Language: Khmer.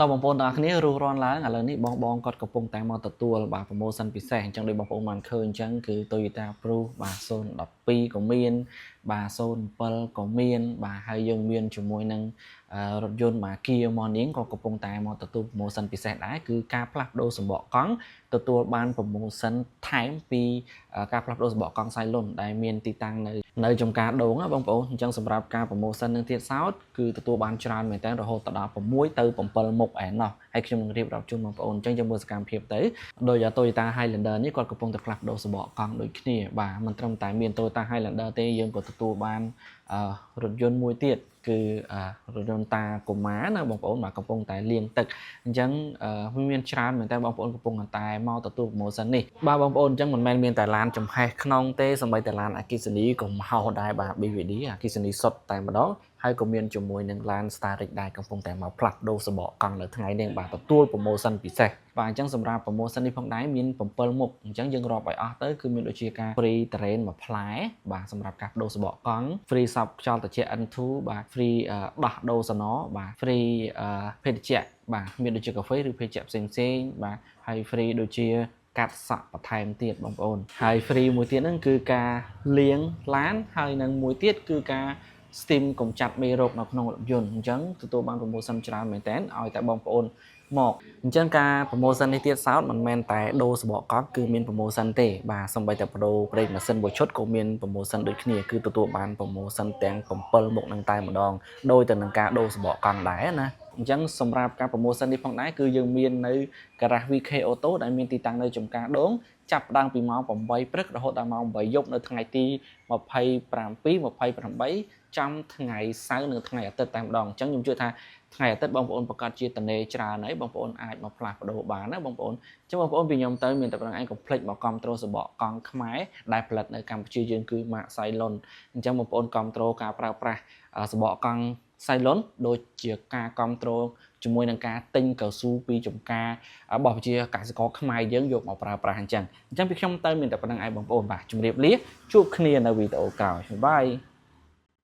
តបងប្អូនទាំងអស់គ្នារស់រាន់ឡើងឥឡូវនេះបងគាត់កំពុងតែមកទទួលបាទ promotion ពិសេសអញ្ចឹងដូចបងប្អូនបានឃើញអញ្ចឹងគឺ Toyota Prius បាទ012ក៏មានបាទ07ក៏មានបាទហើយយើងមានជាមួយនឹងរថយន្តបាទ Kia Morning ក៏កំពុងតែមកទទួល promotion ពិសេសដែរគឺការផ្លាស់ប្ដូរសំបកកង់ទទួលបាន promotion ថែមពីការផ្លាស់ប្ដូរសំបកកង់ Cylon ដែលមានទីតាំងនៅចំការដូងបងប្អូនអញ្ចឹងសម្រាប់ការ promotion នឹងទៀតសោតគឺទទួលបានច្រើនមែនតើរហូតដល់6ទៅ7មុខឯណោះហើយខ្ញុំនឹងរៀបរាប់ជូនបងប្អូនអញ្ចឹងយើងមើលសកម្មភាពទៅដោយ Toyota Highlander នេះគាត់កំពុងតែផ្លាស់ប្ដូរសំបកកង់ដូចគ្នាបាទមិនត្រឹមតែមាន Toyota Highlander ទេយើងក៏ទទួលបានរថយន្តមួយទៀតគឺរថយន្តតាកុមារណាបងប្អូនបាទកំពុងតែលាងទឹកអញ្ចឹងវាមានច្រើនមែនតើបងប្អូនកំពុងតែមកទទួល promotion នេះបាទបងប្អូនអញ្ចឹងមិនមែនមានតែឡានចំហេះក្នុងទេសម្បីតែឡានអគ្គិសនីក៏មកដែរបាទ BVD អគ្គិសនីសុទ្ធតែម្ដងហើយក៏មានជាមួយនឹងឡាន Starex ដែរកំពុងតែមកផ្លាស់ប្ដូរសំបកកង់នៅថ្ងៃនេះបាទទទួល promotion ពិសេសបាទអញ្ចឹងសម្រាប់ promotion នេះផងដែរមាន7មុខអញ្ចឹងយើងរាប់ឲ្យអស់ទៅគឺមានដូចជាការ free terrain មួយផ្លែបាទសម្រាប់ការប្ដូរសំបកកង់ free សបខ្យល់ត្រជាក់ N2 បាទ free ដោះដូរសំណបាទ free ភេសជ្ជៈបាទមានដូចជាកាហ្វេឬភេសជ្ជៈផ្សេងបាទហើយ free ដូចជាកាត់សក់បន្ថែមទៀតបងប្អូនហើយ free មួយទៀតហ្នឹងគឺការលាងឡានហើយនឹងមួយទៀតគឺការ Steam កម្ចាត់មេរោគនៅក្នុងរថយន្តអញ្ចឹងទទួលបាន promotion ច្រើនមែនតើឲ្យតែបងប្អូនមកអញ្ចឹងការ promotion នេះទៀតសោតមិនមែនតែដូរសំបកកង់គឺមាន promotion ទេបាទសូម្បីតែប្ដូរប្រេងម៉ាស៊ីនមួយឈុតក៏មាន promotion ដូចគ្នាគឺទទួលបាន promotion ទាំង7មុខនឹងតែម្ដងដោយទៅនឹងការដូរសំបកកង់ដែរណាអញ្ចឹងសម្រាប់ការ promotion នេះផងដែរគឺយើងមាននៅ Garage VK Auto ដែលមានទីតាំងនៅចំការដូងចាប់ផ្ដើមពីម៉ោង8ព្រឹករហូតដល់ម៉ោង8យប់នៅថ្ងៃទី27 28ចំថ្ងៃសៅរ៍និងថ្ងៃអាទិត្យតែម្ដងអញ្ចឹងខ្ញុំជឿថាថ្ងៃអាទិត្យបងប្អូនប្រកាសជាតនេច្រើនហើយបងប្អូនអាចមកផ្លាស់ប្ដូរបានណាបងប្អូនអញ្ចឹងបងប្អូនពីខ្ញុំទៅមានតែប៉ុណ្្នឹងឯងកុំភ្លេចមកគ្រប់គ្រងសំបកកង់ខ្មែរដែលផលិតនៅកម្ពុជាយើងគឺម៉ាក Cylon អញ្ចឹងបងប្អូនគ្រប់គ្រងការប្រើប្រាស់សំបកកង់ Cylon ដូចជាការគ្រប់គ្រងជាមួយនឹងការទិញកៅស៊ូពីចំការរបស់ប្រជាកសិករខ្មែរយើងយកមកប្រើប្រាស់អញ្ចឹងពីខ្ញុំទៅមានតែប៉ុណ្្នឹងឯងបងប្អូនបាទជម្រាបលាជួបគ្នានៅវីដេអូក្រោយបាយ